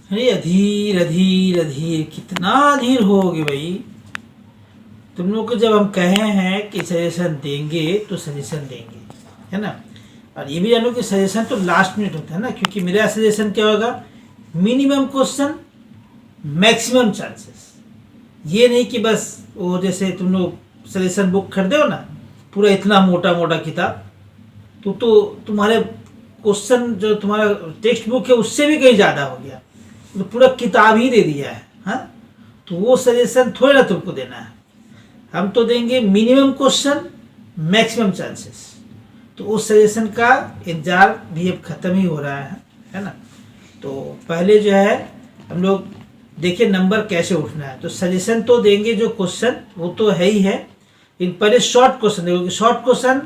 अरे अधीर अधीर अधीर, कितना अधीर होगे भाई। तुम लोग को जब हम कहे हैं कि सजेशन देंगे तो सजेशन देंगे, है ना। और ये भी जानो कि सजेशन तो लास्ट मिनट होता है ना, क्योंकि मेरा सजेशन क्या होगा, मिनिमम क्वेश्चन मैक्सिमम चांसेस। ये नहीं कि बस वो जैसे तुम लोग सजेशन बुक खरीदे हो ना, पूरा इतना मोटा मोटा किताब, तो तुम्हारे क्वेश्चन जो तुम्हारा टेक्स्ट बुक है उससे भी कहीं ज़्यादा हो गया, तो पूरा किताब ही दे दिया है। हाँ, तो वो सजेशन थोड़ा ना तुमको देना है। हम तो देंगे मिनिमम क्वेश्चन मैक्सिमम चांसेस। तो उस सजेशन का इंतजार भी अब खत्म ही हो रहा है ना। तो पहले जो है हम लोग देखिए नंबर कैसे उठना है। तो सजेशन तो देंगे, जो क्वेश्चन वो तो है ही है, इन पहले शॉर्ट क्वेश्चन देखोगे। शॉर्ट क्वेश्चन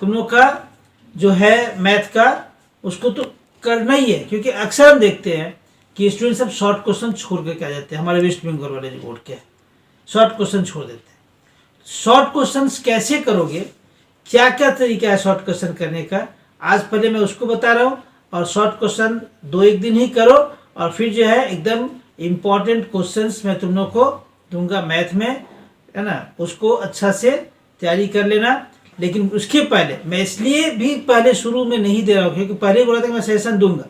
तुम लोग का जो है मैथ का, उसको तो करना ही है, क्योंकि अक्सर हम देखते हैं कि स्टूडेंट सब शॉर्ट क्वेश्चन छोड़ के क्या जाते हैं। हमारे वेस्ट बंगाल वाले जो बोर्ड के शॉर्ट क्वेश्चन छोड़ देते हैं। शॉर्ट क्वेश्चन कैसे करोगे, क्या क्या तरीका है शॉर्ट क्वेश्चन करने का, आज पहले मैं उसको बता रहा हूँ। और शॉर्ट क्वेश्चन 2-1 दिन ही करो, और फिर जो है एकदम इम्पॉर्टेंट क्वेश्चंस मैं तुम लोग को दूंगा मैथ में, है ना। उसको अच्छा से तैयारी कर लेना। लेकिन उसके पहले मैं इसलिए भी पहले शुरू में नहीं दे रहा हूँ, क्योंकि पहले ही बोला था कि मैं सेशन दूंगा,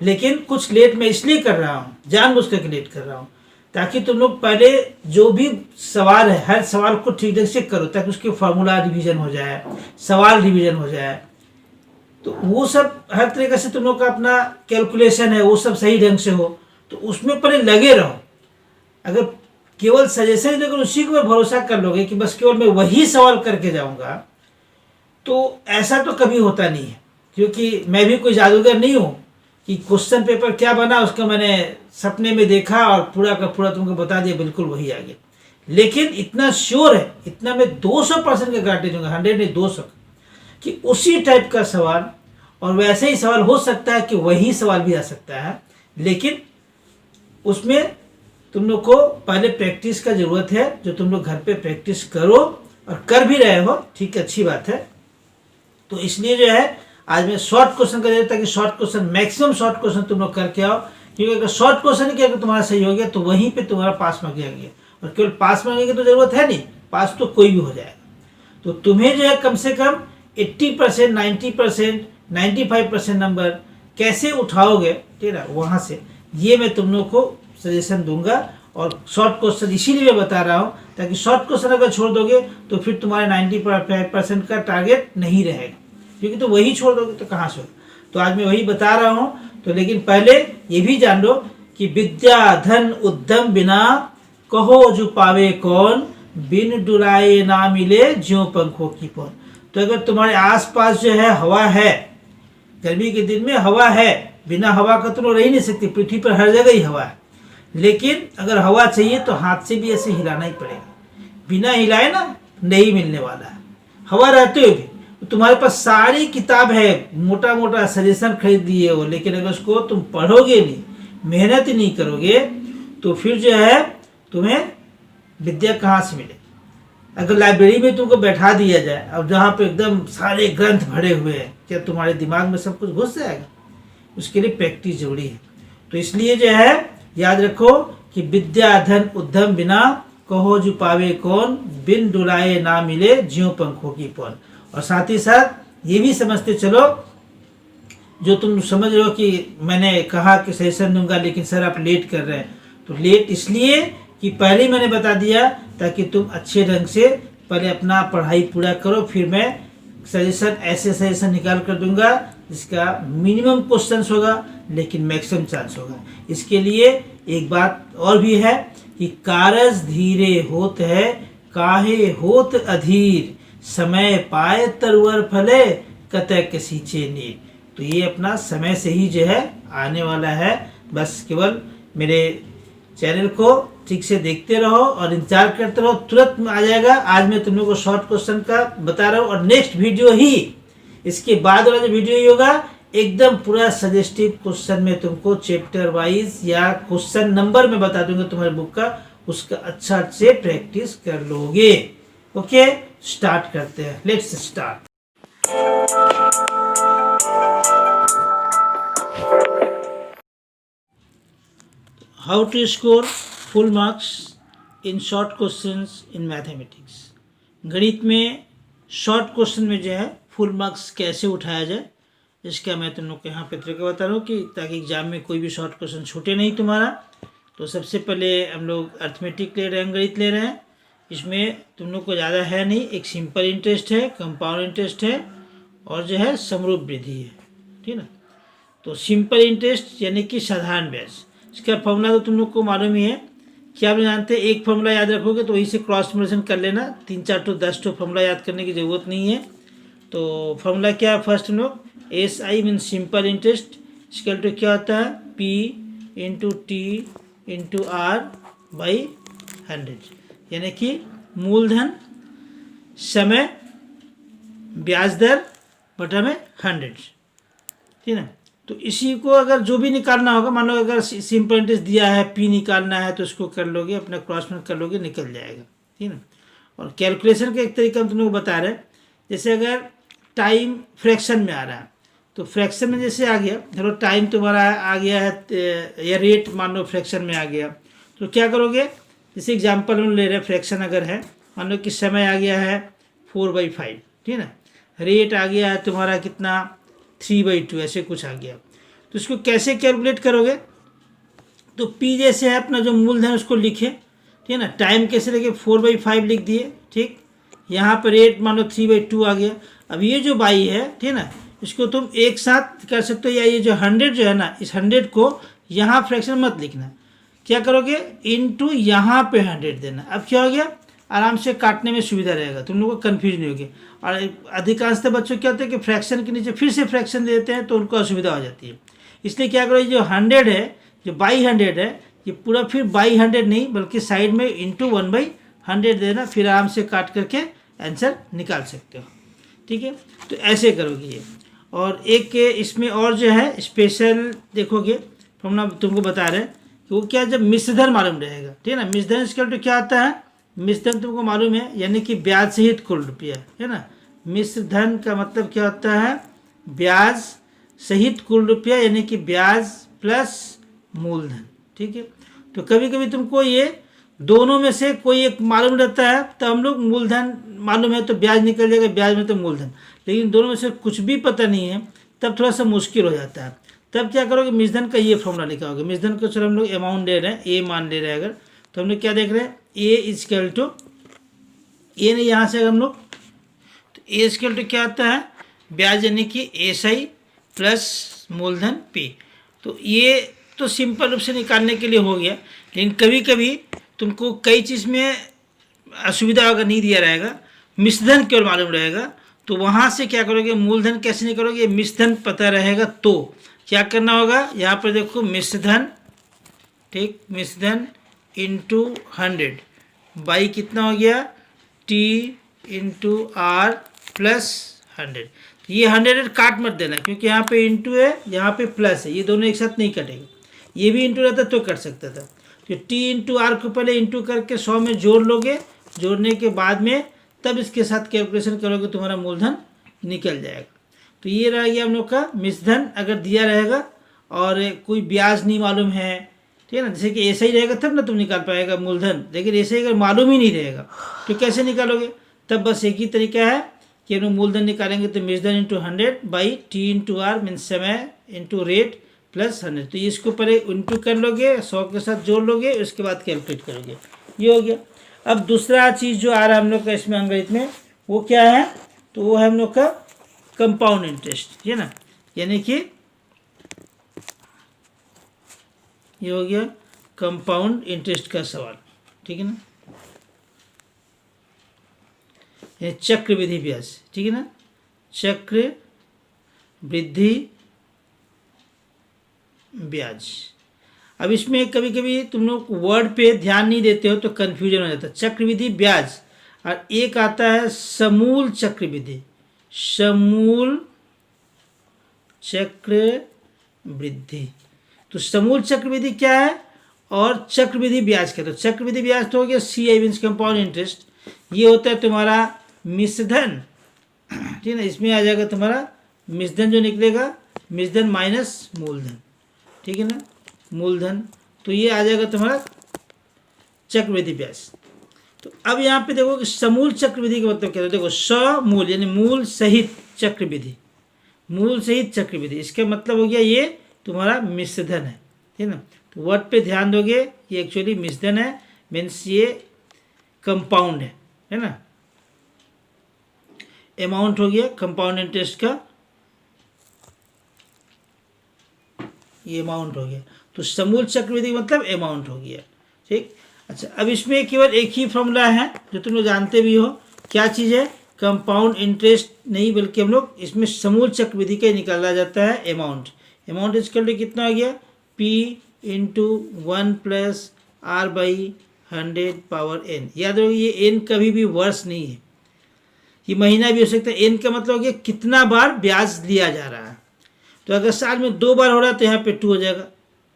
लेकिन कुछ लेट मैं इसलिए कर रहा हूँ, जानबूझ करके लेट कर रहा हूँ, ताकि तुम लोग पहले जो भी सवाल है हर सवाल को ठीक ढंग से करो, ताकि उसके फार्मूला रिवीजन हो जाए, सवाल रिवीजन हो जाए। तो वो सब हर तरीके से तुम लोग का अपना कैलकुलेशन है वो सब सही ढंग से हो, तो उसमें पहले लगे रहो। अगर केवल सजेशन देकर उसी के ऊपर भरोसा कर लोगे कि बस केवल मैं वही सवाल करके जाऊंगा, तो ऐसा तो कभी होता नहीं है। क्योंकि मैं भी कोई जादूगर नहीं हूँ कि क्वेश्चन पेपर क्या बना उसका मैंने सपने में देखा और पूरा का पूरा तुमको बता दिया, बिल्कुल वही आ गया। लेकिन इतना श्योर है, इतना मैं 200% का गारंटी दूंगा, 100 नहीं 200, कि उसी टाइप का सवाल और वैसे ही सवाल हो सकता है कि वही सवाल भी आ सकता है। लेकिन उसमें तुम लोग को पहले प्रैक्टिस का जरूरत है, जो तुम लोग घर पे प्रैक्टिस करो और कर भी रहे हो, ठीक है, अच्छी बात है। तो इसलिए जो है आज मैं शॉर्ट क्वेश्चन कर देता कि short question maximum short question तुम लोग करके आओ, क्योंकि अगर शॉर्ट क्वेश्चन ही अगर तुम्हारा सही हो गया तो वहीं पे तुम्हारा पास मार्क आ गया। और केवल पास मार्क की तो जरूरत है नहीं, पास तो कोई भी हो जाएगा। तो तुम्हें जो है कम से कम 80%, 90%, 95% नंबर कैसे उठाओगे, ठीक है, वहां से ये मैं तुम लोग को सजेशन दूंगा। और शॉर्ट क्वेश्चन इसीलिए मैं बता रहा हूँ, ताकि शॉर्ट क्वेश्चन अगर छोड़ दोगे तो फिर तुम्हारे 95% का टारगेट नहीं रहेगा, क्योंकि तो वही छोड़ दोगे तो कहाँ से। तो आज मैं वही बता रहा हूँ। तो लेकिन पहले ये भी जान लो कि विद्या धन उद्यम बिना कहो जो पावे कौन, बिन डुलाए ना मिले ज्यों पंखों की पौन। तो अगर तुम्हारे आसपास जो है हवा है, गर्मी के दिन में हवा है, बिना हवा का तुम रह ही नहीं सकती, पृथ्वी पर हर जगह ही हवा है। लेकिन अगर हवा चाहिए तो हाथ से भी ऐसे हिलाना ही पड़ेगा, बिना हिलाए ना नहीं मिलने वाला है। हवा रहते हुए भी तुम्हारे पास सारी किताब है, मोटा मोटा सजेशन खरीद लिए हो, लेकिन अगर उसको तुम पढ़ोगे नहीं, मेहनत ही नहीं करोगे, तो फिर जो है तुम्हें विद्या कहाँ से मिले। अगर लाइब्रेरी में तुमको बैठा दिया जाए, अब जहाँ पे एकदम सारे ग्रंथ भरे हुए हैं, क्या तुम्हारे दिमाग में सब कुछ घुस जाएगा? उसके लिए प्रैक्टिस जरूरी है। तो इसलिए जो है याद रखो कि विद्या धन उद्यम बिना कहो जो पावे कौन, बिन डुलाए ना मिले ज्यों पंखों की पौन। और साथ ही साथ ये भी समझते चलो, जो तुम समझ रहे हो कि मैंने कहा कि सेशन दूंगा लेकिन सर आप लेट कर रहे हैं, तो लेट इसलिए कि पहले मैंने बता दिया ताकि तुम अच्छे ढंग से पहले अपना पढ़ाई पूरा करो, फिर मैं सजेशन ऐसे सजेशन निकाल कर दूंगा जिसका मिनिमम क्वेश्चंस होगा लेकिन मैक्सिमम चांस होगा। इसके लिए एक बात और भी है कि कारज धीरे होत है काहे होत अधीर, समय पाए तरवर फले कतय के सींचे नीर। तो ये अपना समय से ही जो है आने वाला है। बस केवल मेरे चैनल को ठीक से देखते रहो और इंतजार करते रहो, तुरंत आ जाएगा। आज मैं तुम लोगों को शॉर्ट क्वेश्चन का बता रहा हूँ, और नेक्स्ट वीडियो ही इसके बाद वाला जो वीडियो ही होगा एकदम पूरा सजेस्टिव क्वेश्चन में तुमको चैप्टर वाइज या क्वेश्चन नंबर में बता दूंगा तुम्हारे बुक का, उसका अच्छा से प्रैक्टिस कर लोगे। ओके, स्टार्ट करते हैं, let's start. How to score full marks in short questions in mathematics. गणित में शॉर्ट क्वेश्चन में जो है फुल मार्क्स कैसे उठाया जाए, इसका मैं तुम लोग को यहाँ पे तरीका बता रहा हूँ कि ताकि एग्जाम में कोई भी शॉर्ट क्वेश्चन छूटे नहीं तुम्हारा। तो सबसे पहले हम लोग अर्थमेटिक ले रहे हैं, गणित ले रहे हैं। इसमें तुम लोग को ज़्यादा है नहीं, एक सिंपल इंटरेस्ट है, कंपाउंड इंटरेस्ट है और जो है समरूप वृद्धि है, ठीक है ना। तो सिंपल इंटरेस्ट यानी कि साधारण ब्याज, इसका फॉर्मूला तो तुम लोग को मालूम ही है। क्या आप जानते हैं, एक फॉर्मूला याद रखोगे तो वही से क्रॉस मल्टीप्लिकेशन कर लेना, 3 4 तो 10 तो फॉर्मूला याद करने की ज़रूरत नहीं है। तो फॉर्मूला क्या है, फर्स्ट हम लोग S I mean simple interest इसका तो क्या होता है P into T into R by 100, यानी कि मूलधन समय ब्याज दर बटा में 100, ठीक है। तो इसी को अगर जो भी निकालना होगा, मान लो अगर सिंपल इंटरेस्ट दिया है पी निकालना है तो इसको कर लोगे, अपना क्रॉस में कर लोगे, निकल जाएगा, ठीक है ना। और कैलकुलेशन का एक तरीका हम तुम लोग बता रहे हैं, जैसे अगर टाइम फ्रैक्शन में आ रहा है तो फ्रैक्शन में जैसे आ गया, चलो टाइम तुम्हारा आ गया है या रेट मान लो फ्रैक्शन में आ गया, तो क्या करोगे, जैसे एग्जांपल हम ले रहे हैं फ्रैक्शन अगर है, मान लो कि समय आ गया है 4/5, ठीक है ना, रेट आ गया है तुम्हारा कितना 3/2 ऐसे कुछ आ गया। तो इसको कैसे कैलकुलेट करोगे, तो पी जैसे है अपना जो मूलधन उसको लिखे, ठीक है ना, टाइम कैसे लिखे 4/5 लिख दिए, ठीक। यहाँ पर रेट मान लो 3/2 आ गया। अब ये जो बाई है, ठीक है ना, इसको तुम एक साथ कर सकते हो, या ये जो 100 जो है ना, इस 100 को यहाँ फ्रैक्शन मत लिखना, क्या करोगे इनटू यहाँ पे 100 देना। अब क्या हो गया, आराम से काटने में सुविधा रहेगा, तुम लोगों को कन्फ्यूज नहीं होगी। और अधिकांशतः बच्चों क्या होता है कि फ्रैक्शन के नीचे फिर से फ्रैक्शन देते हैं तो उनको असुविधा हो जाती है। इसलिए क्या करो, ये जो 100 है, जो बाई 100 है, ये पूरा फिर बाई 100 नहीं बल्कि साइड में इंटू 1/100 देना, फिर आराम से काट करके आंसर निकाल सकते हो, ठीक है। तो ऐसे करोगे ये। और एक इसमें और जो है स्पेशल देखोगे, हम तुमको बता रहे हैं कि वो क्या, जब मिश्रधन मालूम रहेगा, ठीक है ना, मिश्रधन इसका तो क्या आता है, मिश्रधन तुमको मालूम है यानी कि ब्याज सहित कुल रुपया, है ना। मिश्रधन का मतलब क्या होता है, ब्याज सहित कुल रुपया यानी कि ब्याज प्लस मूलधन, ठीक है। तो कभी कभी तुमको ये दोनों में से कोई एक मालूम रहता है तो हम लोग मूलधन मालूम है तो ब्याज निकल जाएगा, ब्याज में तो मूलधन, लेकिन दोनों में से कुछ भी पता नहीं है तब थोड़ा सा मुश्किल हो जाता है। तब क्या करोगे, मिश्रधन का ये फॉर्मूला निकालोगे। मिश्रधन को चलो हम लोग अमाउंट ले रहे हैं, ए मान ले रहे हैं अगर, तो हम लोग क्या देख रहे हैं, ए इजकल टू ए नहीं, यहाँ से अगर हम लोग तो ए इजकल टू क्या आता है, ब्याज यानी कि एस आई प्लस मूलधन पी। तो ये तो सिंपल रूप से निकालने के लिए हो गया, लेकिन कभी कभी तुमको कई चीज़ में असुविधा अगर नहीं दिया रहेगा, मिश्रधन केवल मालूम रहेगा, तो वहाँ से क्या करोगे, मूलधन कैसे निकालोगे, मिश्रधन पता रहेगा तो क्या करना होगा, यहाँ पर देखो मिश्रधन, ठीक, मिश्रधन इंटू 100 बाई कितना हो गया टी इंटू आर प्लस 100। ये 100 काट मत देना क्योंकि यहाँ पे इंटू है, यहाँ पे प्लस है, ये दोनों एक साथ नहीं कटेगा। ये भी इंटू रहता तो कट सकता था, तो टी इंटू आर को पहले इंटू करके 100 में जोड़ लोगे, जोड़ने के बाद में तब इसके साथ कैलकुलेशन करोगे, तुम्हारा मूलधन निकल जाएगा। तो ये रह गया हम लोग का मिश्रधन अगर दिया रहेगा और कोई ब्याज नहीं मालूम है, ठीक है ना, जैसे कि ऐसा ही रहेगा तब ना तुम निकाल पाएगा मूलधन, लेकिन ऐसे ही अगर मालूम ही नहीं रहेगा तो कैसे निकालोगे, तब बस एक ही तरीका है कि हम लोग मूलधन निकालेंगे तो मिश्रधन into 100 by T into R mean समय इंटू रेट प्लस 100। तो इसको पहले इंटू कर लोगे, 100 के साथ जोड़ लोगे, उसके बाद कैलकुलेट करोगे, ये हो गया। अब दूसरा चीज़ जो आ रहा है हम लोग का इसमें अंग्रेजी में, वो क्या है, तो वो है हम लोग का कंपाउंड इंटरेस्ट, है ना, यानी कि ये हो गया कंपाउंड इंटरेस्ट का सवाल, ठीक है ना, ये चक्रवृद्धि ब्याज, ठीक है ना, चक्र वृद्धि ब्याज। अब इसमें कभी कभी तुम लोग वर्ड पे ध्यान नहीं देते हो तो कन्फ्यूजन हो जाता है। चक्रवृद्धि ब्याज और एक आता है समूल चक्रवृद्धि, समूल चक्रवृद्धि। तो समूल चक्रवृद्धि क्या है और चक्रवृद्धि ब्याज क्या है, तो चक्रवृद्धि ब्याज तो हो गया सी आई मीन्स कंपाउंड इंटरेस्ट, ये होता है तुम्हारा मिश्रधन, ठीक है ना, इसमें आ जाएगा तुम्हारा मिश्रधन जो निकलेगा, मिश्रधन माइनस मूलधन, ठीक है ना, मूलधन तो ये आ जाएगा तुम्हारा चक्रवृद्धि ब्याज। तो अब यहाँ पे देखो कि समूल चक्रवृद्धि का मतलब क्या है, देखो समूल यानी मूल सहित चक्रवृद्धि, मूल सहित चक्रवृद्धि, इसका मतलब हो गया ये तुम्हारा मिश्रधन है, ठीक है ना। तो वर्ड पे ध्यान दोगे, ये एक्चुअली मिश्रधन है, मीन्स ये कंपाउंड है ना। अमाउंट हो गया कंपाउंड इंटरेस्ट का, ये अमाउंट हो गया। तो समूल चक्रवृद्धि मतलब अमाउंट हो गया, ठीक। अच्छा, अब इसमें केवल एक ही फॉर्मूला है जो तुम लोग जानते भी हो, क्या चीज़ है, कंपाउंड इंटरेस्ट नहीं, बल्कि हम लोग इसमें समूल चक्रवृद्धि का निकाला जाता है अमाउंट। अमाउंट इसका कितना हो गया, P into 1 plus R by 100 power n। याद रखो ये n कभी भी वर्ष नहीं है, ये महीना भी हो सकता है। n का मतलब हो गया कितना बार ब्याज लिया जा रहा है। तो अगर साल में 2 बार हो रहा है तो यहाँ पे 2 हो जाएगा।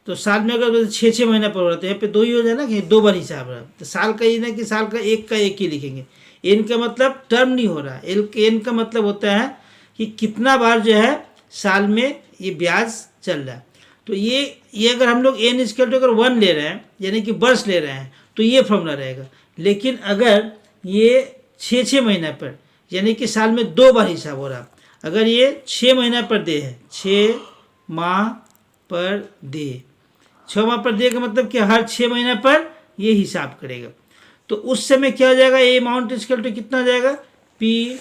तो साल में अगर 6 महीना पर हो रहा है तो यहाँ पे 2 ही हो जाए ना, कि 2 बार हिसाब रहा है। तो साल का ये ना कि साल का एक ही लिखेंगे। एन का मतलब टर्म नहीं हो रहा है, एन का मतलब होता है कि कितना बार जो है साल में ये ब्याज चल रहा है। तो ये अगर हम लोग एन स्केल टू अगर 1 ले रहे हैं यानी कि वर्ष ले रहे हैं तो ये फॉर्मूला रहेगा। लेकिन अगर ये 6 महीना पर यानी कि साल में 2 बार हिसाब हो रहा, अगर ये 6 महीना पर दे है, 6 माह पर दे, 6 माह पर दे का मतलब कि हर 6 महीना पर ये हिसाब करेगा। तो उस समय क्या हो जाएगा, ये अमाउंट इक्वल टू कितना हो जाएगा, P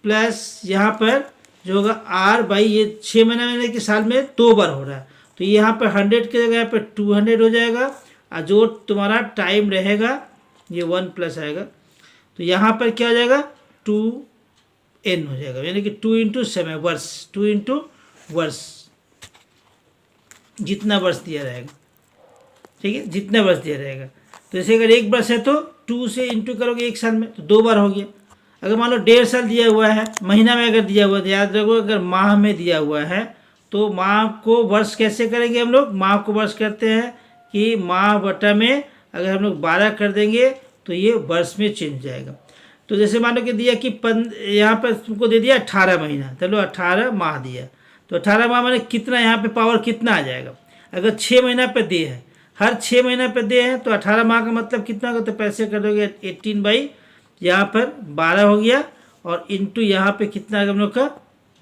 प्लस यहाँ पर जो होगा R बाई ये 6 महीना में कि साल में 2 बार हो रहा है, तो यहाँ पर 100 की जगह यहाँ पर 200 हो जाएगा, और जो तुम्हारा टाइम रहेगा ये 1 प्लस आएगा, तो यहाँ पर क्या हो जाएगा 2n हो जाएगा, यानी कि 2 इंटू समय वर्ष, 2 इंटू वर्ष, जितना वर्ष दिया रहेगा, ठीक है, जितना वर्ष दिया रहेगा। तो जैसे अगर 1 वर्ष है तो 2 से इंटू करोगे 1 साल में तो 2 बार हो गया। अगर मान लो 1.5 साल दिया हुआ है, महीना में अगर दिया हुआ है तो याद रखो, अगर माह में दिया हुआ है तो माह को वर्ष कैसे करेंगे हम लोग, माह को वर्ष करते हैं कि माह बटा में अगर हम लोग 12 कर देंगे तो ये वर्ष में चेंज जाएगा। तो जैसे मान लो कि दिया कि यहाँ पर तुमको दे दिया 18 महीना, चलो 18 माह दिया, तो 18 माह मैंने कितना यहाँ पे पावर कितना आ जाएगा। अगर 6 महीना पे दे है, हर 6 महीना पे दे है तो 18 माह का मतलब कितना होगा, तो पैसे कर दोगे 18 बाई यहाँ पर 12 हो गया, और इंटू यहाँ पे कितना हम लोग का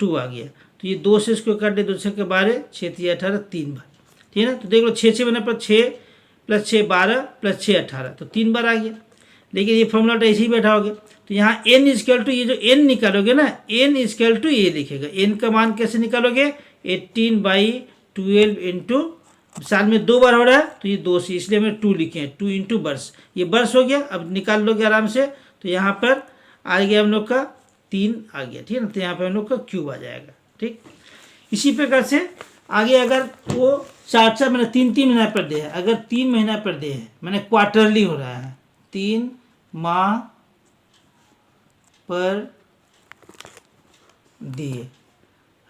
2 आ गया। तो ये 2 से इसको काट दे, 2 से 12, 6 3 18, 3 बार, ठीक है ना। तो देख लो 6 महीने पर 6 प्लस 6 12 प्लस 6 18, तो 3 बार आ गया। लेकिन ये फॉर्मूला तो ऐसे ही बैठा हो गया। तो यहाँ n इक्वल टू ये जो n निकालोगे ना, n इक्वल टू ये लिखेगा। n का मान कैसे निकालोगे, 18 बाई 12 इंटू, साल में 2 बार हो रहा है तो ये 2 से, इसलिए हमने 2 लिखे हैं, 2 इंटू वर्ष, ये वर्ष हो गया। अब निकाल लोगे आराम से, तो यहाँ पर आ गया हम लोग का 3 आ गया, ठीक है ना। तो यहाँ पर हम लोग का क्यूब आ जाएगा, ठीक। इसी प्रकार से आगे अगर वो 4 महीना 3 महीना पर दे है, अगर 3 महीना पर दे है मैंने क्वार्टरली हो रहा है, 3 माह पर दिए,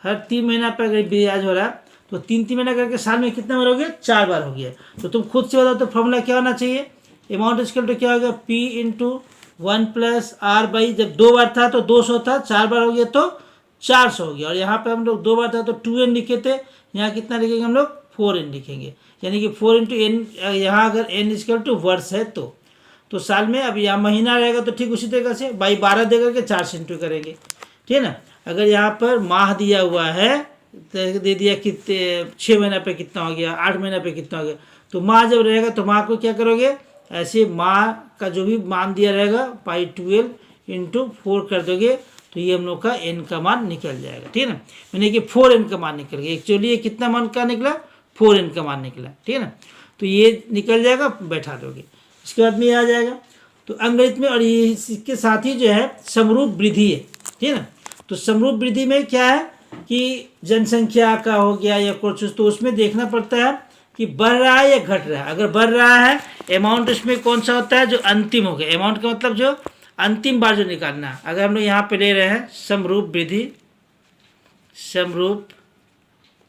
हर 3 महीना पर अगर ब्याज हो रहा है तो 3 महीना करके साल में कितना बार हो गया, 4 बार हो गया। तो तुम खुद से बताओ तो फॉर्मूला क्या होना चाहिए, अमाउंट इक्वल टू क्या होगा, P into 1 plus R by, जब 2 बार था तो 200 था, 4 बार हो गया तो 400 हो गया। और यहाँ पे हम लोग 2 बार था तो 2n लिखे थे, यहाँ कितना लिखेंगे हम लोग 4n लिखेंगे, यानी कि 4 इंटू n, यहाँ अगर n इक्वल टू वर्ष है तो साल में, अब यहाँ महीना रहेगा तो ठीक उसी तरीके से बाई 12 दे करके 4 से इंटू करेंगे, ठीक है ना। अगर यहाँ पर माह दिया हुआ है तो दे दिया कि 6 महीना पे कितना हो गया, 8 महीना पे कितना हो गया, तो माह जब रहेगा तो माह को क्या करोगे, ऐसे माह का जो भी मान दिया रहेगा पाई 12 इंटू 4 कर दोगे, तो ये हम लोग का n का मान निकल जाएगा, ठीक है ना। मैंने कि 4n का मान निकल गया, एक्चुअली ये कितना मान का निकला, 4n का मान निकला, ठीक है ना। तो ये निकल जाएगा, बैठा दोगे, इसके बाद में ये आ जाएगा। तो अंग्रेजी में, और ये इसके साथ ही जो है समरूप वृद्धि है, ठीक है ना। तो समरूप वृद्धि में क्या है कि जनसंख्या का हो गया या कुछ, तो उसमें देखना पड़ता है कि बढ़ रहा है या घट रहा है। अगर बढ़ रहा है, अमाउंट इसमें कौन सा होता है, जो अंतिम हो गया, अमाउंट का मतलब जो अंतिम बार जो निकालना है। अगर हम लोग यहाँ पे ले रहे हैं समरूप वृद्धि, समरूप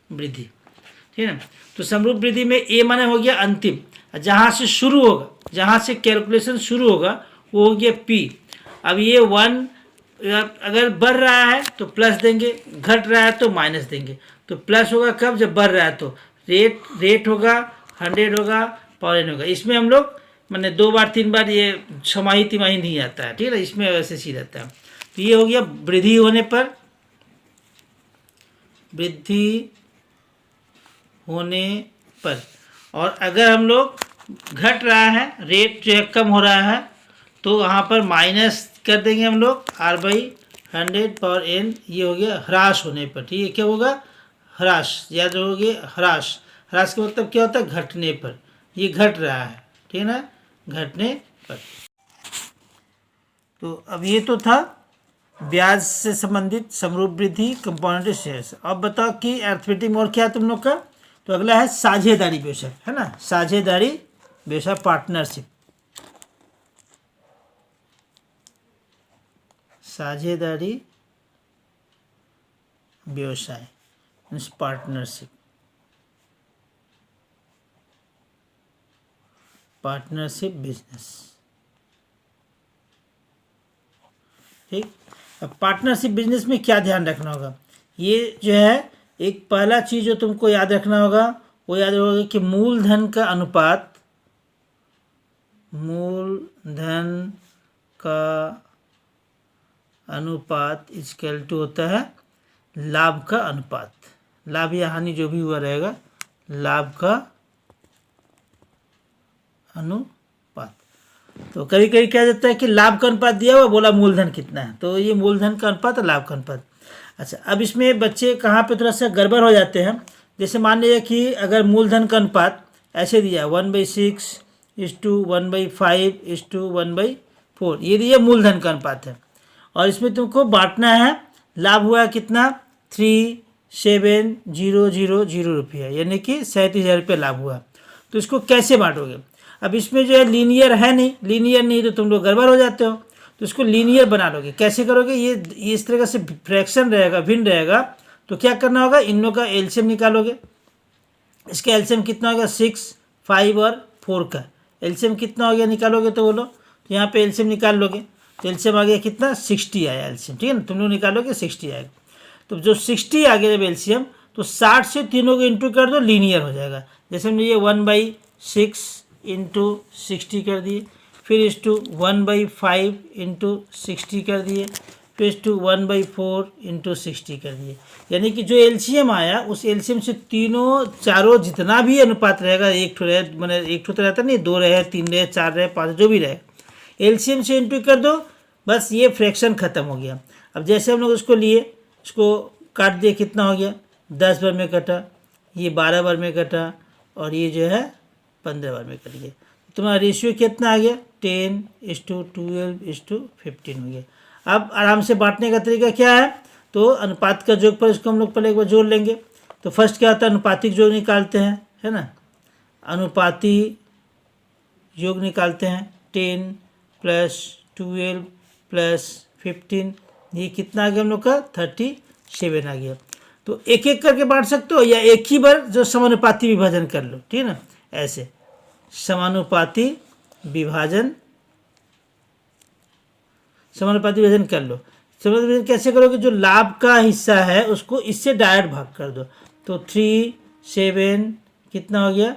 वृद्धि, ठीक है ना। तो समरूप वृद्धि में ए माने हो गया अंतिम, जहाँ से शुरू होगा, जहाँ से कैलकुलेशन शुरू होगा वो हो गया P। अब ये 1 अगर बढ़ रहा है तो प्लस देंगे, घट रहा है तो माइनस देंगे। तो प्लस होगा कब, जब बढ़ रहा है तो रेट होगा, 100 होगा, पावर n होगा। इसमें हम लोग मैंने 2 बार 3 बार ये छमाही तिमाही नहीं आता है, ठीक है, इसमें वैसे ही रहता है। तो ये हो गया वृद्धि होने पर, वृद्धि होने पर। और अगर हम लोग घट रहा है, रेट जो है कम हो रहा है, तो वहाँ पर माइनस कर देंगे हम लोग r/100 पावर n। ये हो गया ह्रास होने पर, ठीक है, क्या होगा, ह्रास, याद रखोगे ह्रास। ह्रास का मतलब क्या होता है, घटने पर, ये घट रहा है, ठीक है ना, घटने पर। तो अब ये तो था ब्याज से संबंधित समरूप वृद्धि, कंपाउंडेड शेयर्स। अब बताओ कि अर्थमेटिक में और क्या है तुम लोग का। तो अगला है साझेदारी बेशक, है ना, साझेदारी बेशक, पार्टनरशिप, साझेदारी व्यवसाय मीन्स पार्टनरशिप, पार्टनरशिप बिजनेस, ठीक। अब पार्टनरशिप बिजनेस में क्या ध्यान रखना होगा, ये जो है एक पहला चीज़ जो तुमको याद रखना होगा वो याद रखोगे कि मूलधन का अनुपात, मूलधन का अनुपात इक्वल टू होता है लाभ का अनुपात। लाभ या हानि जो भी हुआ रहेगा, लाभ का अनुपात। तो कभी कभी क्या जाता है कि लाभ का अनुपात दिया हुआ, बोला मूलधन कितना है, तो ये मूलधन का अनुपात और लाभ का अनुपात। अच्छा, अब इसमें बच्चे कहाँ पे थोड़ा सा गड़बड़ हो जाते हैं। जैसे मान लीजिए कि अगर मूलधन का अनुपात ऐसे दिया 1/6:1/5:1/4, ये दिया मूलधन का अनुपात है, और इसमें तुमको बांटना है, लाभ हुआ कितना 37,000 रुपया, यानी कि 37,000 रुपये लाभ हुआ। तो इसको कैसे बांटोगे। अब इसमें जो है लीनियर है नहीं, लीनियर नहीं तो तुम लोग गड़बड़ हो जाते हो। तो इसको लीनियर बना लोगे, कैसे करोगे, ये इस तरह से फ्रैक्शन रहेगा, भिन्न रहेगा। तो क्या करना होगा, इन लोगों का एलसीएम निकालोगे। इसका एलसीएम कितना होगा, 6, 5 और 4 का एलसीएम कितना हो गया, निकालोगे तो बोलो। तो यहाँ पे एलसीएम निकाल लोगे, तो एलसीएम आ गया कितना, 60 आया एलसीएम, ठीक है ना, तुम लोग निकालोगे 60 आएगा। तो जो 60 आ गया जब एलसीएम, तो 60 से तीनों को इंटू कर दो, लीनियर हो जाएगा। जैसे हमने ये 1/6 इंटू 60 कर दिए, फिर इस टू 1/5 इंटू 60 कर दिए, फिर इस टू 1/4 इंटू 60 कर दिए। यानी कि जो एलसीएम आया उस एलसीएम से तीनों चारों जितना भी अनुपात रहेगा, एक ठो रहे, मैंने एक ठो तो रहता नहीं, 2 रहे, 3 रहे, 4 रहे, 5 जो भी रहे, एलसीएम से इंटू कर दो, बस ये फ्रैक्शन ख़त्म हो गया। अब जैसे हम लोग उसको लिए, उसको काट दिए, कितना हो गया, 10 बार में कटा, ये 12 बार में कटा, और ये जो है 15 बार में कट गया। तुम्हारा रेशियो कितना आ गया, 10:12:15 हो गया। अब आराम से बांटने का तरीका क्या है, तो अनुपात का योग पर इसको हम लोग पहले एक बार जोड़ लेंगे। तो फर्स्ट क्या होता है, अनुपातिक योग निकालते हैं, है ना, अनुपाती योग निकालते हैं। 10 + 12 + 15, ये कितना आ गया हम लोग का, 37 आ गया। तो एक एक करके बांट सकते हो, या एक ही बार जो समानुपाती विभाजन कर लो, ठीक है ना, ऐसे समानुपाती विभाजन, समानुपाती विभाजन कर लो। समानुपाती विभाजन कैसे करोगे, जो लाभ का हिस्सा है उसको इससे डायरेक्ट भाग कर दो। तो 3, 7 कितना हो गया,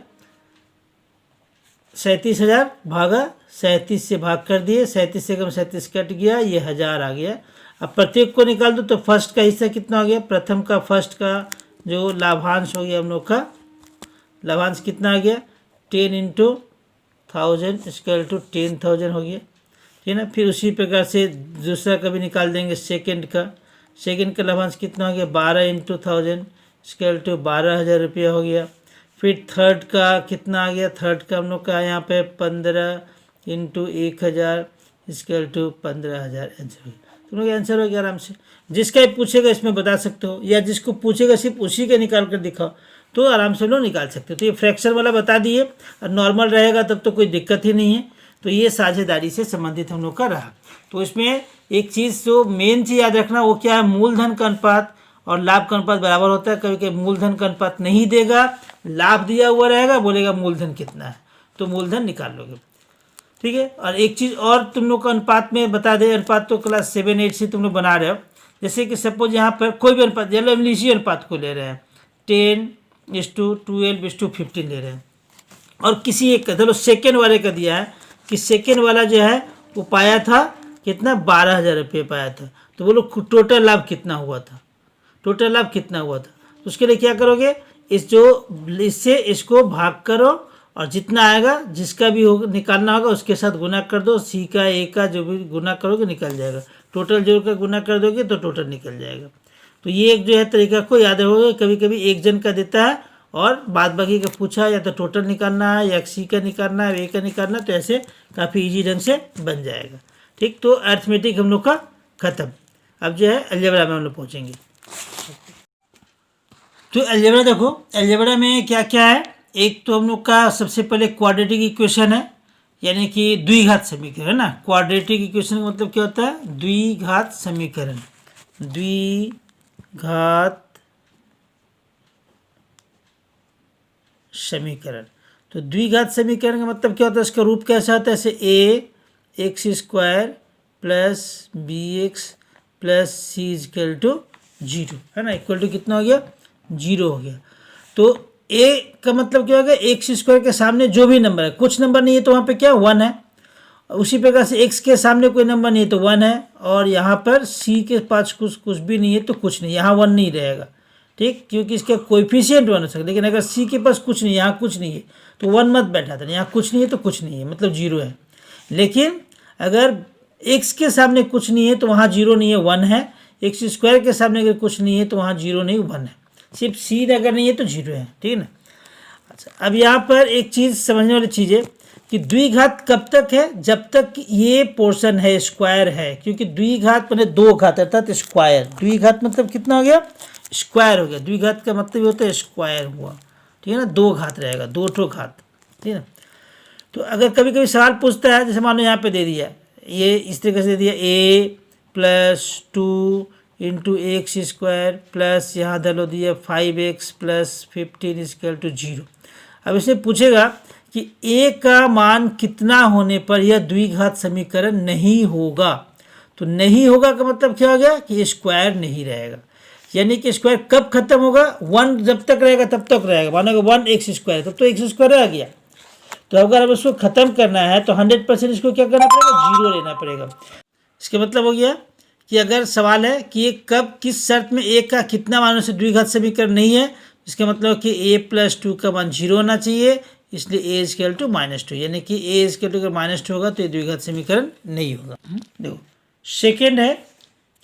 37,000 भागा 37 से भाग कर दिए, 37 से कम 37 कट गया, ये 1000 आ गया। अब प्रत्येक को निकाल दो, तो फर्स्ट का हिस्सा कितना हो गया, प्रथम का फर्स्ट का जो लाभांश हो गया हम लोग का, लाभांश कितना आ गया, 10 × 1000 इक्वल टू 10,000 हो गया, ठीक है ना। फिर उसी प्रकार से दूसरा का भी निकाल देंगे, सेकंड का लाभांश कितना हो गया, 12 × 1000 इक्वल टू 12,000 रुपया हो गया। फिर थर्ड का कितना आ गया, थर्ड का हम लोग का यहाँ पे 15 × 1000 इक्वल टू 15,000 आंसर हो गया। तुम लोग आंसर हो गया आराम से। जिसका ही पूछेगा इसमें बता सकते हो, या जिसको पूछेगा सिर्फ उसी के निकाल कर दिखाओ, तो आराम से लोग निकाल सकते हो। तो ये फ्रैक्शन वाला बता दिए, और नॉर्मल रहेगा तब तो कोई दिक्कत ही नहीं है। तो ये साझेदारी से संबंधित हम लोग का रहा। तो इसमें एक चीज़ जो मेन चीज़ याद रखना, वो क्या है, मूलधन का अनुपात और लाभ का अनुपात बराबर होता है। कभी कभी मूलधन का अनुपात नहीं देगा, लाभ दिया हुआ रहेगा, बोलेगा मूलधन कितना है, तो मूलधन निकाल लोगे, ठीक है। और एक चीज़ और तुम लोग का अनुपात में बता दें, अनुपात तो क्लास 7, 8 से तुम लोग बना रहे हो। जैसे कि सपोज यहाँ पर कोई भी अनुपात, चलो हम इसी अनुपात को ले रहे हैं, 10:12:15 ले रहे हैं, और किसी एक का, चलो सेकेंड वाले का दिया है कि सेकेंड वाला जो है वो पाया था कितना, 12,000 रुपये पाया था। तो बोलो टोटल लाभ कितना हुआ था, टोटल लाभ कितना हुआ था। तो उसके लिए क्या करोगे, इससे इसको भाग करो और जितना आएगा जिसका भी होगा निकालना होगा उसके साथ गुना कर दो। सी का ए का जो भी गुना करोगे निकल जाएगा, टोटल जोड़ कर गुना कर दोगे तो टोटल निकल जाएगा। तो ये एक जो है तरीका को याद रखोगे। कभी कभी एक जन का देता है और बाद बाकी का पूछा, या तो टोटल निकालना है या सी का निकालना है, ए का निकालना, तो ऐसे काफ़ी इजी ढंग से बन जाएगा। ठीक, तो अर्थमेटिक हम लोग का ख़त्म। अब जो है अलजेब्रा में हम लोग पहुँचेंगे। तो अलजेब्रा देखो, अलजेब्रा में क्या क्या है। एक तो हम लोग का सबसे पहले क्वाड्रेटिक इक्वेशन है, यानी कि द्विघात समीकरण है ना। क्वाड्रेटिक इक्वेशन का मतलब क्या होता है, द्विघात समीकरण, द्विघात समीकरण। तो द्विघात समीकरण का मतलब क्या होता है, इसका रूप कैसा होता है, ऐसे a x square plus b x plus c equal to 0 है ना, इक्वल टू कितना हो गया, 0 हो गया। तो ए का मतलब क्या होगा, एक्स स्क्वायर के सामने जो भी नंबर है, कुछ नंबर नहीं है तो वहाँ पे क्या 1 है। उसी प्रकार से एक्स के सामने कोई नंबर नहीं है तो 1 है, और यहाँ पर सी के पास कुछ भी नहीं है तो कुछ नहीं, यहाँ 1 नहीं रहेगा। ठीक, क्योंकि इसका कोएफिशिएंट 1 हो सकता है। लेकिन अगर सी के पास कुछ नहीं, यहाँ कुछ नहीं है तो 1 मत बैठा था, यहाँ कुछ नहीं है तो कुछ नहीं है, मतलब 0 है। लेकिन अगर एक्स के सामने कुछ नहीं है तो वहाँ 0 नहीं है, 1 है। एक्स स्क्वायर के सामने अगर कुछ नहीं है तो वहाँ 0 नहीं, 1 है। सिर्फ सी अगर नहीं है तो 0 है। ठीक है ना। अच्छा, अब यहाँ पर एक चीज़ समझने वाली चीज़ है कि द्विघात कब तक है, जब तक ये पोर्शन है, स्क्वायर है। क्योंकि द्विघात मतलब दो घात अर्थात स्क्वायर। द्विघात मतलब कितना हो गया, स्क्वायर हो गया। द्विघात का मतलब होता है स्क्वायर हुआ। ठीक है ना, दो घात रहेगा, दो ठो घात। ठीक है ना। तो अगर कभी कभी सवाल पूछता है, जैसे मान लो यहाँ पे दे दिया, ये इस तरीके से दे दिया, a + 2 into x square plus यहाँ धर लो दिया 5x + 15 = 0। अब इससे पूछेगा कि a का मान कितना होने पर यह द्विघात समीकरण नहीं होगा। तो नहीं होगा का मतलब क्या हो गया कि स्क्वायर नहीं रहेगा। यानी कि स्क्वायर कब खत्म होगा, 1 जब तक रहेगा तब तक रहेगा। मानो 1x स्क्वायर, तब तो एक्स स्क्वायर रह गया। तो अगर अब उसको ख़त्म करना है तो 100% इसको क्या करना पड़ेगा, 0 लेना पड़ेगा। इसका मतलब हो गया कि अगर सवाल है कि ये कब किस शर्त में a का कितना मानों से द्विघात समीकरण नहीं है, इसका मतलब कि a + 2 का मान 0 होना चाहिए, इसलिए a = -2। यानी कि a = -2 होगा तो ये द्विघात समीकरण नहीं होगा। देखो सेकेंड है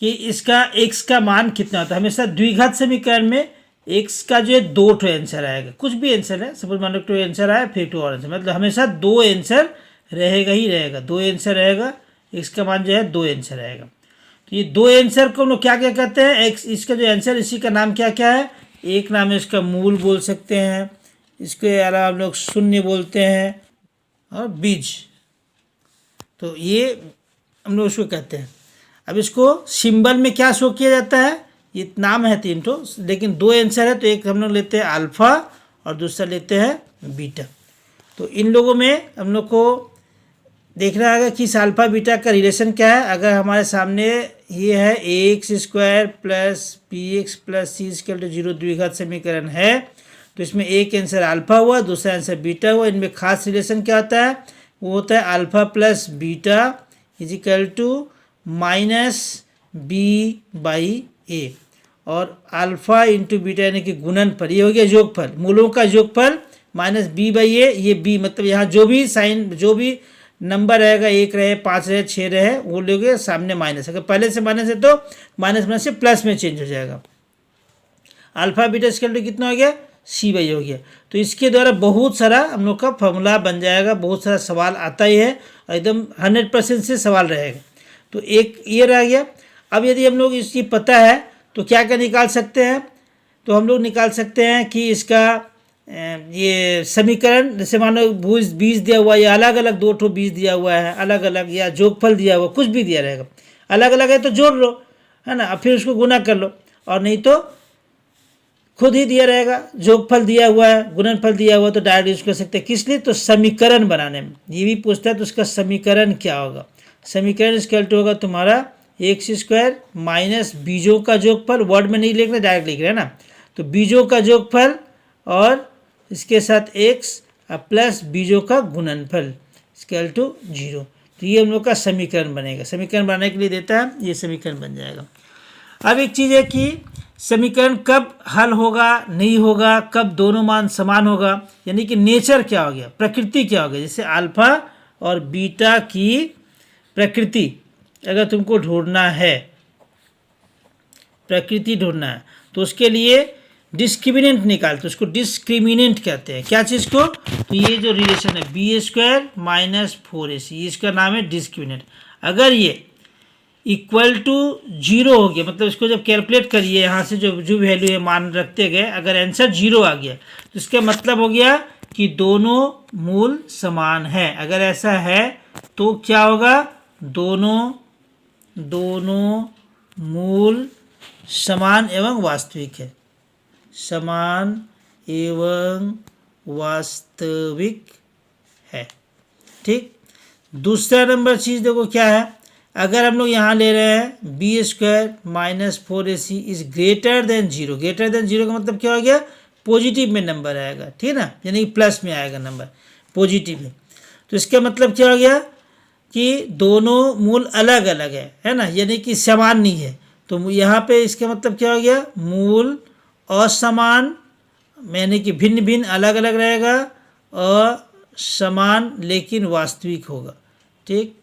कि इसका x का मान कितना होता है। हमेशा द्विघात समीकरण में x का जो है 2 ठो आंसर आएगा, कुछ भी आंसर है, सपोज मान लो 2 आंसर आया फिर 2 और आंसर, मतलब हमेशा 2 आंसर रहेगा ही रहेगा, 2 आंसर रहेगा। x का मान जो है 2 आंसर रहेगा। तो ये 2 आंसर को हम लोग क्या क्या कहते हैं, x इसका जो आंसर इसी का नाम क्या क्या है, एक नाम है इसका मूल बोल सकते हैं, इसके अलावा हम लोग शून्य बोलते हैं, और बीज। तो ये हम लोग उसको कहते हैं। अब इसको सिंबल में क्या शो किया जाता है, ये नाम है 3 ठो, लेकिन 2 आंसर है तो एक हम लोग लेते हैं अल्फ़ा और दूसरा लेते हैं बीटा। तो इन लोगों में हम लोग को देखना होगा कि इस अल्फ़ा बीटा का रिलेशन क्या है। अगर हमारे सामने ये है ax² + bx + c = 0 द्विघात समीकरण है, तो इसमें एक आंसर अल्फ़ा हुआ, दूसरा आंसर बीटा हुआ। इनमें खास रिलेशन क्या होता है, वो होता है अल्फ़ा + बीटा = -b/a, और अल्फ़ा इंटू बीटा यानी कि गुणनफल, ये हो गया योगफल, मूलों का योगफल -b/a। ये b मतलब यहाँ जो भी साइन, जो भी नंबर रहेगा, 1 रहे, 5 रहे, 6 रहे, वो लोगे सामने माइनस। अगर पहले से माइनस है तो माइनस से प्लस में चेंज हो जाएगा। अल्फ़ा बीटा = कितना हो गया, c/a हो गया। तो इसके द्वारा बहुत सारा हम लोग का फॉर्मूला बन जाएगा, बहुत सारा सवाल आता ही है, एकदम 100% से सवाल रहेगा। तो एक ये रह गया। अब यदि हम लोग इसकी पता है तो क्या क्या निकाल सकते हैं, तो हम लोग निकाल सकते हैं कि इसका ये समीकरण, जैसे मानो बीज दिया हुआ है, या अलग अलग 2 ठो बीज दिया हुआ है, अलग अलग, या जोगफल दिया हुआ, कुछ भी दिया रहेगा, अलग अलग है तो जोड़ लो, है ना, फिर उसको गुना कर लो, और नहीं तो खुद ही दिया रहेगा। जोगफल दिया हुआ है, गुणनफल दिया हुआ, तो डायरेक्ट यूज कर सकते हैं। किस लिए, तो समीकरण बनाने में। ये भी पूछता है तो उसका समीकरण क्या होगा, समीकरण = होगा तुम्हारा x² - बीजों का जोगफल, वर्ड में नहीं लिख रहे, डायरेक्ट लिख रहे हैं ना, तो बीजों का जोगफल और इसके साथ x प्लस बीजों का गुणनफल इक्वल टू 0। तो ये हम लोग का समीकरण बनेगा। समीकरण बनाने के लिए देता है, ये समीकरण बन जाएगा। अब एक चीज़ है कि समीकरण कब हल होगा, नहीं होगा, कब दोनों मान समान होगा, यानी कि नेचर क्या हो गया, प्रकृति क्या हो गया। जैसे अल्फा और बीटा की प्रकृति अगर तुमको ढूंढना है, प्रकृति ढूंढना है, तो उसके लिए डिस्क्रिमिनेंट निकालते, उसको डिस्क्रिमिनेंट कहते हैं। क्या चीज़ को? तो ये जो रिलेशन है b² माइनस 4ac, इसका नाम है डिस्क्रिमिनेंट। अगर ये इक्वल टू 0 हो गया, मतलब इसको जब कैलकुलेट करिए यहाँ से जो जो वैल्यू है मान रखते गए, अगर आंसर 0 आ गया तो इसका मतलब हो गया कि दोनों मूल समान है। अगर ऐसा है तो क्या होगा, दोनों मूल समान एवं वास्तविक है, समान एवं वास्तविक है। ठीक। दूसरा नंबर चीज़ देखो क्या है, अगर हम लोग यहाँ ले रहे हैं b² minus 4ac is greater than 0। Greater than 0 का मतलब क्या हो गया, पॉजिटिव में नंबर आएगा, ठीक है ना, यानी प्लस में आएगा नंबर, पॉजिटिव में। तो इसका मतलब क्या हो गया कि दोनों मूल अलग अलग है ना, यानी कि समान नहीं है। तो यहाँ पे इसका मतलब क्या हो गया, मूल असमान, यानी कि भिन्न भिन्न अलग अलग रहेगा, और समान लेकिन वास्तविक होगा। ठीक,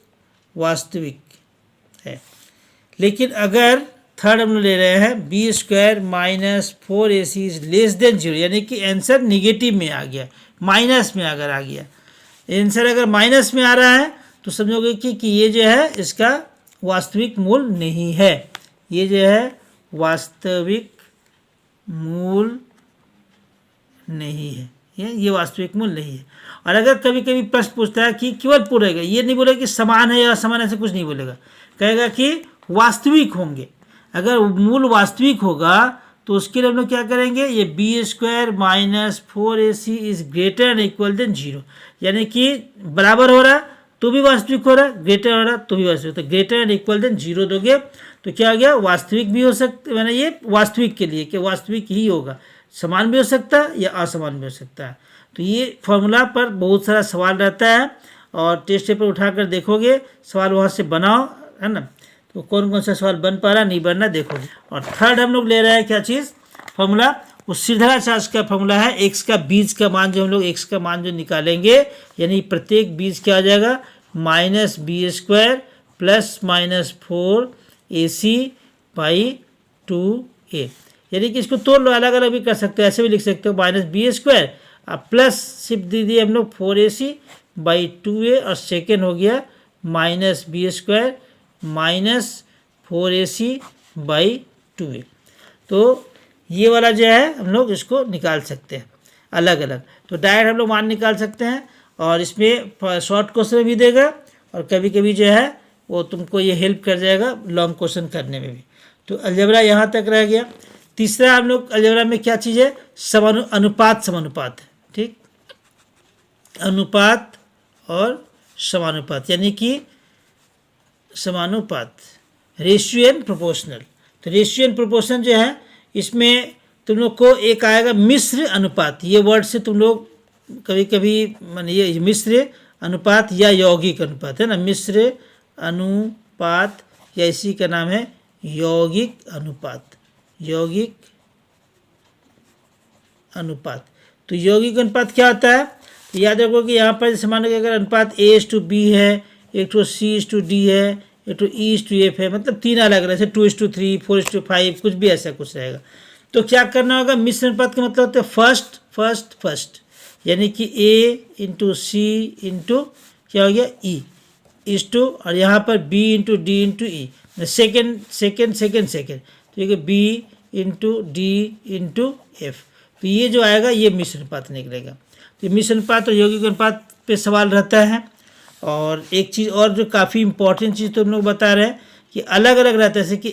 वास्तविक है। लेकिन अगर थर्ड हम ले रहे हैं b² minus 4ac is less than 0, यानी कि आंसर निगेटिव में आ गया, माइनस में अगर आ गया, आंसर अगर माइनस में आ रहा है तो समझोगे कि ये जो है इसका वास्तविक मूल नहीं है, ये जो है वास्तविक मूल नहीं है, ये वास्तविक मूल नहीं है। और अगर कभी कभी प्रश्न पूछता है कि केवल पूरेगा, ये नहीं बोलेगा कि समान है या असमान, ऐसे कुछ नहीं बोलेगा, कहेगा कि वास्तविक होंगे। अगर मूल वास्तविक होगा तो उसके लिए हम लोग क्या करेंगे, ये b² minus 4ac is greater and equal than 0, यानी कि बराबर हो रहा तो भी वास्तविक हो रहा है, ग्रेटर हो रहा तो भी वास्तविक, तो ग्रेटर एंड इक्वल देन 0 दोगे तो क्या हो गया, वास्तविक भी हो सकता, मैंने ये वास्तविक के लिए कि वास्तविक ही होगा, समान भी हो सकता है या असमान भी हो सकता है। तो ये फॉर्मूला पर बहुत सारा सवाल रहता है, और टेस्ट पेपर उठाकर देखोगे, सवाल वहाँ से बनाओ, है ना, तो कौन कौन सा सवाल बन पा रहा नहीं बनना देखोगे। और थर्ड हम लोग ले रहे हैं क्या चीज़, फॉर्मूला, वो सीधा चार्ज का फॉर्मूला है, x का बीज का मान, जो हम लोग x का मान जो निकालेंगे, यानी प्रत्येक बीज क्या आ जाएगा, minus b² plus minus 4ac by 2a, यानी कि इसको तोड़ लो, अलग अलग भी कर सकते हो, ऐसे भी लिख सकते हो, माइनस b² अब प्लस सिर्फ दे दिए हम लोग 4ac बाई 2a, और सेकेंड हो गया minus b² minus 4ac by 2a। तो ये वाला जो है हम लोग इसको निकाल सकते हैं अलग अलग, तो डायरेक्ट हम लोग मान निकाल सकते हैं, और इसमें शॉर्ट क्वेश्चन भी देगा, और कभी कभी जो है वो तुमको ये हेल्प कर जाएगा लॉन्ग क्वेश्चन करने में भी। तो अलजेब्रा यहाँ तक रह गया। तीसरा हम लोग अलजेब्रा में क्या चीज़ है, अनुपात समानुपात है। ठीक, अनुपात और समानुपात, यानी कि समानुपात, रेशियो एंड प्रोपोर्शनल। तो रेशियो एंड प्रोपोर्शनल जो है, इसमें तुम लोग को एक आएगा मिश्र अनुपात, ये वर्ड से तुम लोग कभी कभी माने ये मिश्र अनुपात या यौगिक अनुपात है ना, मिश्र अनुपात या इसी का नाम है यौगिक अनुपात, यौगिक अनुपात। तो यौगिक अनुपात क्या होता है, तो याद रखो कि यहाँ पर जैसे मान लो अगर अनुपात a:b है, एक तो c:d है, एक तो e:f है, मतलब तीन अलग अलग, जैसे 2:3, 4:5, कुछ भी ऐसा कुछ रहेगा। तो क्या करना होगा, मिश्र अनुपात का मतलब होता है फर्स्ट फर्स्ट फर्स्ट, यानी कि a इंटू सी इंटू क्या हो गया e इस टू, और यहाँ पर b इंटू डी इंटू ई, सेकेंड सेकेंड सेकेंड सेकेंड, तो ये b into D into F. तो ये जो आएगा ये मिश्र अनुपात निकलेगा। तो मिश्र अनुपात और यौगिक अनुपात पे सवाल रहता है। और एक चीज़ और जो काफ़ी इंपॉर्टेंट चीज़ तो हम लोग बता रहे हैं कि अलग अलग रहता है, जैसे कि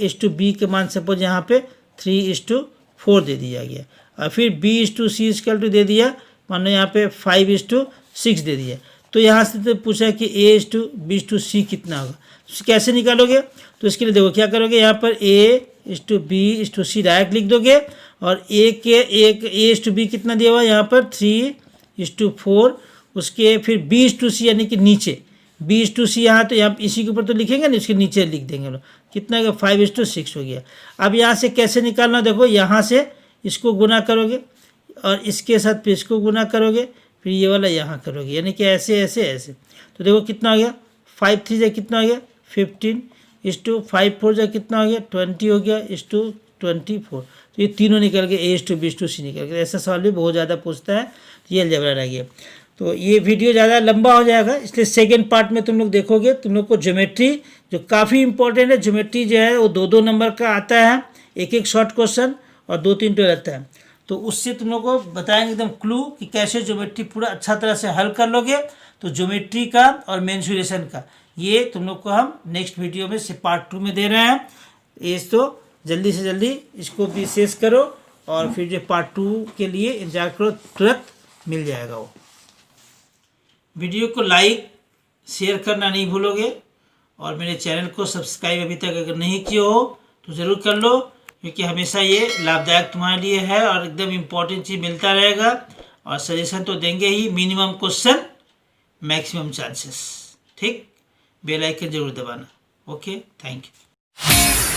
a:b के मान सपोज यहाँ पे 3:4 दे दिया गया, और फिर b:c दे दिया, मान लो यहाँ पे 5:6 दे दिया। तो यहाँ से तो पूछा कि a:b:c कितना होगा, तो कैसे निकालोगे, तो इसके लिए देखो क्या करोगे, यहाँ पर a:b:c डायरेक्ट लिख दोगे, और a:b कितना दिया हुआ है यहाँ पर 3 5:4, उसके फिर B/C यानी कि नीचे B/C यहाँ, तो यहाँ इसी के ऊपर तो लिखेंगे नहीं, उसके नीचे लिख देंगे लोग। कितना हो गया? 5:6 हो गया। अब यहाँ से कैसे निकालना, देखो यहाँ से इसको गुना करोगे और इसके साथ फिर इसको गुना करोगे, फिर ये वाला यहाँ करोगे, यानी कि ऐसे ऐसे ऐसे। तो देखो कितना हो गया? 5×3 जा कितना हो गया? 15:5/4 जा कितना हो गया? 20 हो गया, 1:24। तो ये तीनों निकल गए, A/B/C निकल गए। ऐसा सवाल भी बहुत ज़्यादा पूछता है, ये अलजेब्रा रह गया। तो ये वीडियो ज़्यादा लंबा हो जाएगा, इसलिए सेकेंड पार्ट में तुम लोग देखोगे। तुम लोग को ज्योमेट्री जो काफ़ी इंपॉर्टेंट है, ज्योमेट्री जो है वो 2-2 नंबर का आता है, एक शॉर्ट क्वेश्चन और 2-3 तो रहता है। तो उससे तुम लोग को बताएंगे एकदम क्लू कि कैसे ज्योमेट्री पूरा अच्छा तरह से हल कर लोगे। तो ज्योमेट्री का और मेंसुरेशन का ये तुम लोग को हम नेक्स्ट वीडियो में से पार्ट 2 में दे रहे हैं। ये तो जल्दी से जल्दी इसको भी शेष करो और फिर जो पार्ट 2 के लिए इंतजार करो, तुरंत मिल जाएगा वो। वीडियो को लाइक शेयर करना नहीं भूलोगे और मेरे चैनल को सब्सक्राइब अभी तक अगर नहीं किए हो तो ज़रूर कर लो, क्योंकि हमेशा ये लाभदायक तुम्हारे लिए है और एकदम इम्पोर्टेंट चीज़ मिलता रहेगा। और सजेशन तो देंगे ही, मिनिमम क्वेश्चन मैक्सिमम चांसेस। ठीक, बेल आइकन जरूर दबाना। Okay, thank you.